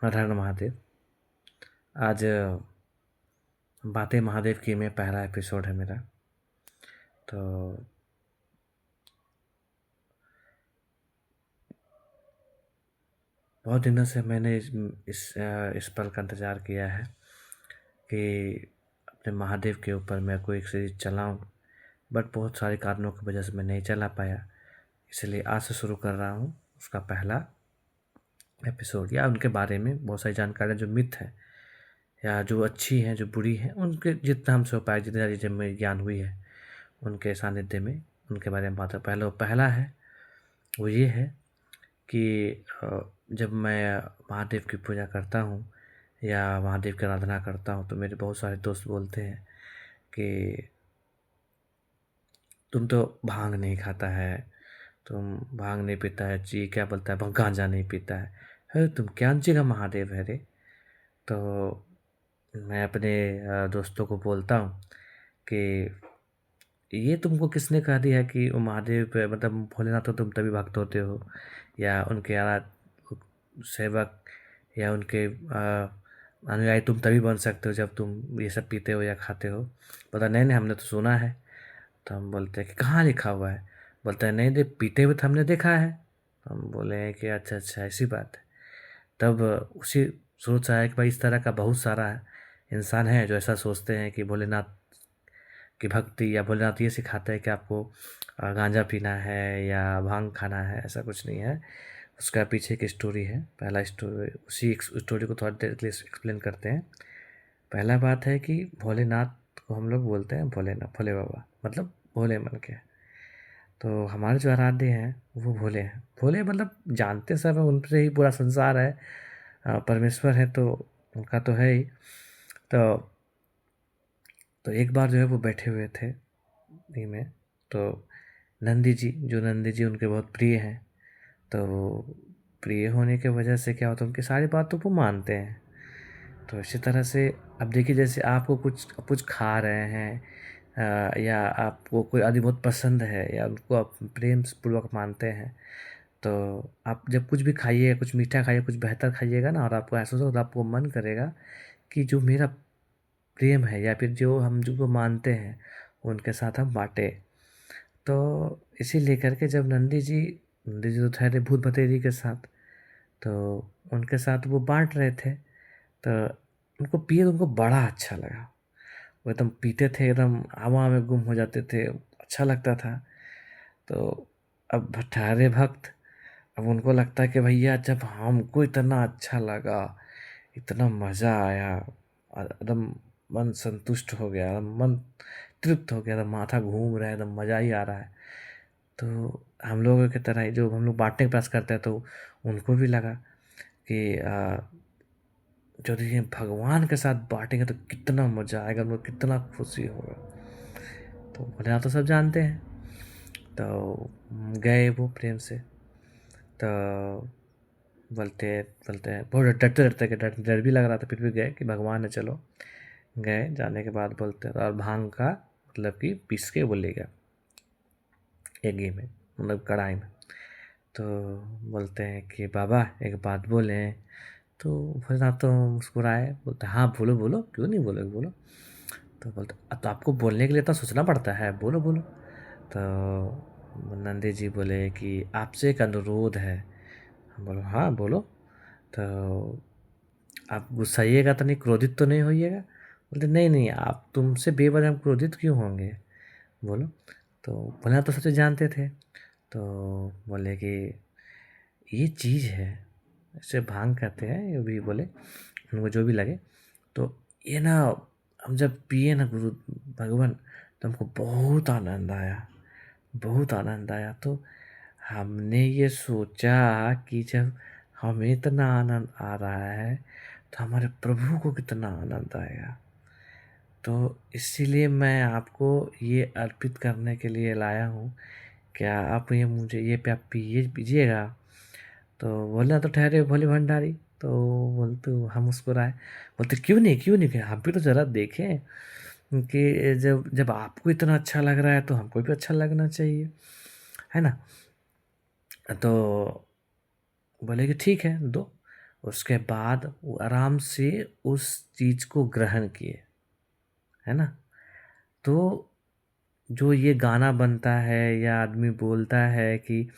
हर हर महादेव। आज बातें महादेव की में पहला एपिसोड है मेरा। तो बहुत दिनों से मैंने इस पल का इंतज़ार किया है कि अपने महादेव के ऊपर मैं कोई एक सीरीज चलाऊं, बट बहुत सारे कारणों की वजह से मैं नहीं चला पाया। इसलिए आज से शुरू कर रहा हूं उसका पहला एपिसोड, या उनके बारे में बहुत सारी जानकारियाँ जो मिथ है या जो अच्छी हैं जो बुरी हैं, उनके जितना हमसे हो पाए, जितनी सारी चीज़ें में ज्ञान हुई है उनके सानिध्य में उनके बारे में बात है। पहला है वो ये है कि जब मैं महादेव की पूजा करता हूँ या महादेव की आराधना करता हूँ तो मेरे बहुत सारे दोस्त बोलते हैं कि तुम तो भांग नहीं खाता है, तुम भांग नहीं पीता है, ची क्या बोलता है, गांजा नहीं पीता है, अरे तुम क्या ची का महादेव है रे। तो मैं अपने दोस्तों को बोलता हूँ कि ये तुमको किसने कह दिया कि वो महादेव पे मतलब भोलेनाथ तो तुम तभी भक्त होते हो, या उनके सेवक या उनके अनुयायी तुम तभी बन सकते हो जब तुम ये सब पीते हो या खाते हो। बोलता नहीं नहीं, हमने तो सुना है। तो हम बोलते हैं कि कहाँ लिखा हुआ है। बोलता है नहीं दे, पीते हुए तो हमने देखा है। तो हम बोले हैं कि अच्छा अच्छा ऐसी बात है। तब उसी सोच आया कि भाई इस तरह का बहुत सारा इंसान है जो ऐसा सोचते हैं कि भोलेनाथ की भक्ति या भोलेनाथ ये सिखाता है कि आपको गांजा पीना है या भांग खाना है, ऐसा कुछ नहीं है। उसका पीछे की स्टोरी है। पहला स्टोरी, उसी स्टोरी को थोड़ा देर के लिए एक्सप्लेन करते हैं। पहला बात है कि भोलेनाथ को हम लोग बोलते हैं भोलेनाथ, भोले बाबा मतलब भोले मन के। तो हमारे जो आराध्य हैं वो भोले हैं। भोले मतलब जानते सब हैं, उनसे ही पूरा संसार है। परमेश्वर है तो उनका तो है ही। तो एक बार जो है वो बैठे हुए थे नहीं में, तो नंदी जी, जो नंदी जी उनके बहुत प्रिय हैं, तो प्रिय होने की वजह से क्या होता है उनकी सारी बातों को मानते हैं। तो इसी तरह से अब देखिए, जैसे आपको कुछ कुछ खा रहे हैं या आपको कोई आदमी बहुत पसंद है या उनको आप प्रेम पूर्वक मानते हैं, तो आप जब कुछ भी खाइए, कुछ मीठा खाइए, कुछ बेहतर खाइएगा ना, और आपको एहसास होगा, आपको मन करेगा कि जो मेरा प्रेम है या फिर जो हम जो मानते हैं उनके साथ हम बांटे। तो इसी लेकर के जब नंदी जी तो ठहरे भूत भतेरी के साथ, तो उनके साथ वो बांट रहे थे। तो उनको पिए तो उनको बड़ा अच्छा लगा। वो एकदम पीते थे, एकदम हवा में गुम हो जाते थे, अच्छा लगता था। तो अब ठहरे भक्त, अब उनको लगता है कि भैया जब हमको इतना अच्छा लगा, इतना मज़ा आया और एकदम मन संतुष्ट हो गया, एकदम मन तृप्त हो गया, एकदम माथा घूम रहा है, एकदम मज़ा ही आ रहा है। तो हम लोगों की तरह ही जो हम लोग बांटने का प्रयास करते हैं, तो उनको भी लगा कि जो देखिए भगवान के साथ बांटेंगे तो कितना मज़ा आएगा, उनको कितना खुशी होगा। तो बोले हाँ, तो सब जानते हैं। तो गए वो प्रेम से। तो बोलते बोलते हैं, बहुत डरते डरते के डर भी लग रहा था, फिर भी गए कि भगवान है चलो। गए, जाने के बाद बोलते हैं और भांग का मतलब कि पीस के वो ले गया एक घी में, मतलब कढ़ाई में। तो बोलते हैं कि बाबा एक बात बोले। तो भोलेनाथ तो मुस्कुराए, बोलते हाँ बोलो बोलो, क्यों नहीं बोलोगे बोलो। तो बोलते अब तो आपको बोलने के लिए तो सोचना पड़ता है, बोलो बोलो। तो नंदी जी बोले कि आपसे एक अनुरोध है। हम बोलो हाँ बोलो। तो आप गुस्साइएगा तो नहीं, क्रोधित तो नहीं होइएगा। बोलते नहीं नहीं, आप तुमसे बेवजह हम क्रोधित क्यों होंगे, बोलो। तो भोलेनाथ तो सबसे जानते थे। तो बोले कि ये चीज़ है, इसे भांग कहते हैं, ये भी बोले, उनको जो भी लगे। तो ये ना हम जब पिए ना गुरु भगवान, तो हमको बहुत आनंद आया, बहुत आनंद आया। तो हमने ये सोचा कि जब हमें इतना आनंद आ रहा है तो हमारे प्रभु को कितना आनंद आएगा। तो इसीलिए मैं आपको ये अर्पित करने के लिए लाया हूँ। क्या आप ये मुझे ये आप पीजिएगा। तो बोला तो ठहरे भोले भंडारी। तो बोलते हम मुस्कुराए, बोलते क्यों नहीं क्यों नहीं, हम भी तो ज़रा देखें कि जब जब आपको इतना अच्छा लग रहा है तो हमको भी अच्छा लगना चाहिए, है ना। तो बोले कि ठीक है दो। उसके बाद वो आराम से उस चीज़ को ग्रहण किए, है ना? तो जो ये गाना बनता है या आदमी बोलता है कि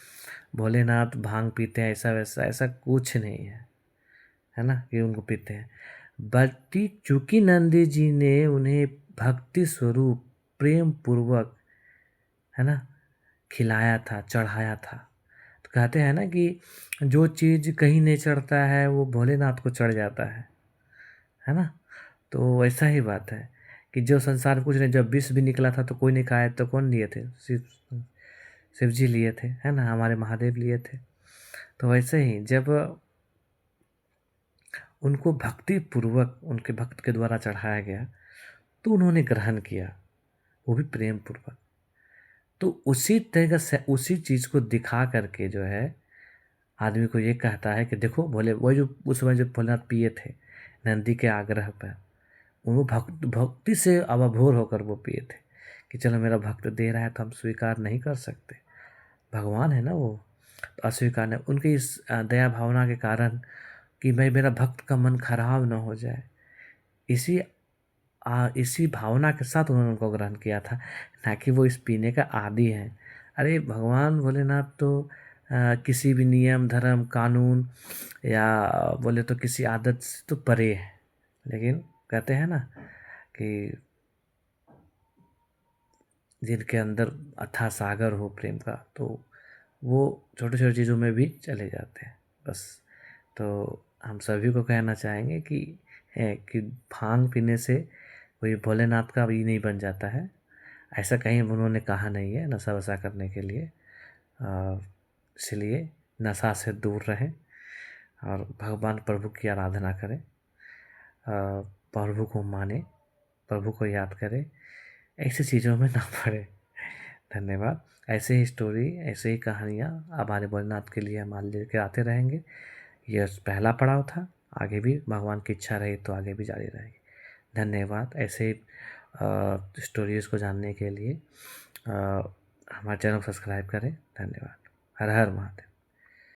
भोलेनाथ भांग पीते हैं, ऐसा वैसा, ऐसा कुछ नहीं है ना कि उनको पीते हैं। बल्कि चूंकि नंदी जी ने उन्हें भक्ति स्वरूप प्रेम पूर्वक, है ना, खिलाया था, चढ़ाया था। तो कहते हैं ना कि जो चीज़ कहीं नहीं चढ़ता है वो भोलेनाथ को चढ़ जाता है ना? तो ऐसा ही बात है कि जो संसार में कुछ नहीं, जब विष भी निकला था तो कोई नहीं खाया, तो कौन लिए थे? शिव जी लिए थे, है ना? हमारे महादेव लिए थे। तो वैसे ही जब उनको भक्ति पूर्वक उनके भक्त के द्वारा चढ़ाया गया तो उन्होंने ग्रहण किया, वो भी प्रेम पूर्वक। तो उसी तरह से उसी चीज़ को दिखा करके जो है आदमी को ये कहता है कि देखो भोले, वही जो उस समय जो भोलेनाथ पिए थे नंदी के आग्रह पर, वो भक्ति से अभाभोर होकर वो पिए थे कि चलो मेरा भक्त दे रहा है तो हम स्वीकार नहीं कर सकते, भगवान है ना वो। तो अस्वीकार नहीं, उनकी इस दया भावना के कारण कि भाई मेरा भक्त का मन खराब ना हो जाए, इसी इसी भावना के साथ उन्होंने उनको ग्रहण किया था, ना कि वो इस पीने का आदी है। अरे भगवान भोलेनाथ तो किसी भी नियम धर्म कानून या बोले तो किसी आदत से तो परे है, लेकिन कहते हैं ना कि जिनके अंदर अथाह सागर हो प्रेम का, तो वो छोटे छोटे चीज़ों में भी चले जाते हैं बस। तो हम सभी को कहना चाहेंगे कि है कि भांग पीने से कोई भोलेनाथ का भी नहीं बन जाता है, ऐसा कहीं उन्होंने कहा नहीं है नशा वशा करने के लिए। इसलिए नशा से दूर रहें और भगवान प्रभु की आराधना करें, प्रभु को माने, प्रभु को याद करें, ऐसी चीज़ों में ना पड़े। धन्यवाद। ऐसे ही स्टोरी, ऐसे ही कहानियाँ हमारे भोलेनाथ के लिए हम लेकर आते रहेंगे। यह पहला पड़ाव था, आगे भी भगवान की इच्छा रही तो आगे भी जारी रहेगी। धन्यवाद। ऐसे स्टोरीज़ को जानने के लिए हमारे चैनल को सब्सक्राइब करें। धन्यवाद। हर हर महादेव।